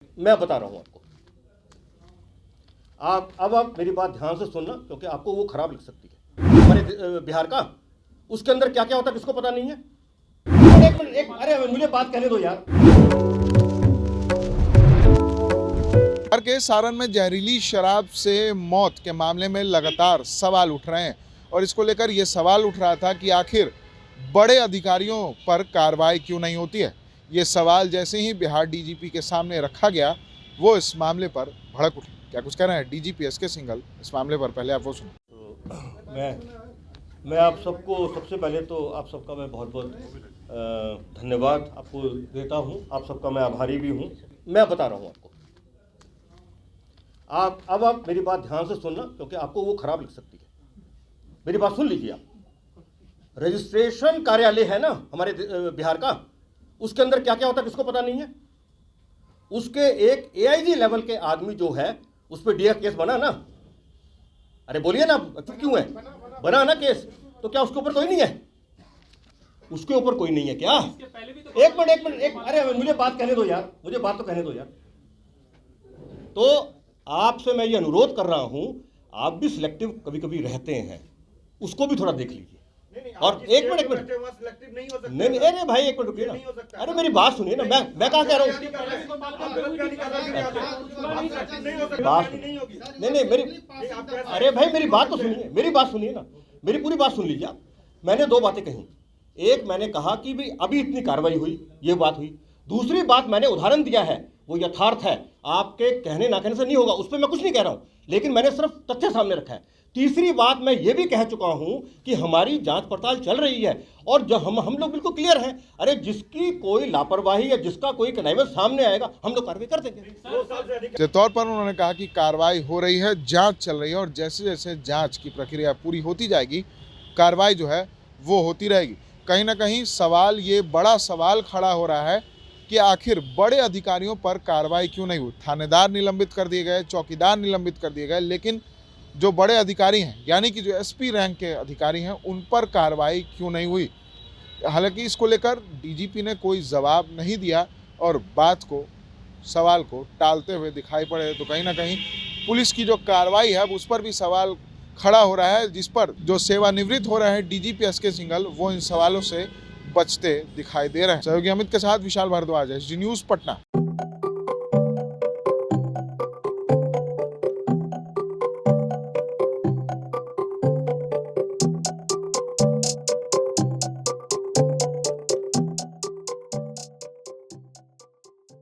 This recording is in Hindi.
मैं बता रहा हूं आपको। आप मेरी बात ध्यान से सुनना, क्योंकि आपको वो खराब लग सकती है। हमारे बिहार का उसके अंदर क्या क्या होता है किसको पता नहीं है। एक मिनट, अरे मुझे बात कहने दो यार। बिहार के सारण में जहरीली शराब से मौत के मामले में लगातार सवाल उठ रहे हैं और इसको लेकर ये सवाल उठ रहा था कि आखिर बड़े अधिकारियों पर कार्रवाई क्यों नहीं होती है। ये सवाल जैसे ही बिहार डीजीपी के सामने रखा गया, वो इस मामले पर भड़क उठे। क्या कुछ कह रहे हैं डीजीपी एसके सिंघल इस मामले पर, पहले आप वो सुनो। तो मैं आप सबको, सबसे पहले तो आप सबका मैं बहुत बहुत धन्यवाद आपको देता हूं। आप सबका मैं आभारी भी हूं। मैं बता रहा हूं आपको। आप मेरी बात ध्यान से सुनना, क्योंकि आपको वो खराब लग सकती है। मेरी बात सुन लीजिए आप। रजिस्ट्रेशन कार्यालय है ना हमारे बिहार का, उसके अंदर क्या क्या होता है किसको पता नहीं है। उसके एक एआईजी लेवल के आदमी जो है, उस पर डीआर केस बना ना। अरे बोलिए ना, चुप क्यों है? बना ना केस, तो क्या उसके ऊपर कोई नहीं है? उसके ऊपर कोई नहीं है क्या? एक मिनट, अरे मुझे बात कहने दो यार, मुझे बात तो कहने दो यार। तो आपसे मैं ये अनुरोध कर रहा हूं, आप भी सिलेक्टिव कभी कभी रहते हैं, उसको भी थोड़ा देख लीजिए। और एक मिनट नहीं, अरे भाई एक मिनट रुकिए ना। अरे मेरी बात सुनिए ना, मैं कहाँ कह रहा हूँ। बात नहीं, मेरी, अरे भाई मेरी बात तो सुनिए, मेरी बात सुनिए ना, मेरी पूरी बात सुन लीजिए आप। मैंने दो बातें कही। एक, मैंने कहा कि भाई अभी इतनी कार्रवाई हुई, ये बात हुई। दूसरी बात, मैंने उदाहरण दिया है, वो यथार्थ है, आपके कहने ना कहने से नहीं होगा, उस पर मैं कुछ नहीं कह रहा हूं, लेकिन मैंने सिर्फ तथ्य सामने रखा है। तीसरी बात, मैं ये भी कह चुका हूं कि हमारी जांच पड़ताल चल रही है और जो हम लोग बिल्कुल क्लियर हैं। अरे जिसकी कोई लापरवाही या जिसका कोई कन्नाइवल सामने आएगा, हम लोग कार्रवाई कर देंगे। के तौर पर उन्होंने कहा कि कार्रवाई हो रही है, जांच चल रही है और जैसे जैसे जांच की प्रक्रिया पूरी होती जाएगी, कार्रवाई जो है वो होती रहेगी। कहीं ना कहीं सवाल, ये बड़ा सवाल खड़ा हो रहा है कि आखिर बड़े अधिकारियों पर कार्रवाई क्यों नहीं हुई। थानेदार निलंबित कर दिए गए, चौकीदार निलंबित कर दिए गए, लेकिन जो बड़े अधिकारी हैं, यानी कि जो एसपी रैंक के अधिकारी हैं, उन पर कार्रवाई क्यों नहीं हुई। हालांकि इसको लेकर डीजीपी ने कोई जवाब नहीं दिया और बात को, सवाल को टालते हुए दिखाई पड़े। तो कहीं ना कहीं पुलिस की जो कार्रवाई है उस पर भी सवाल खड़ा हो रहा है, जिस पर जो सेवानिवृत्त हो रहे हैं डीजीपी एसके सिंघल, वो इन सवालों से बचते दिखाई दे रहे हैं। सहयोगी अमित के साथ विशाल भारद्वाज, एसडी न्यूज़, पटना।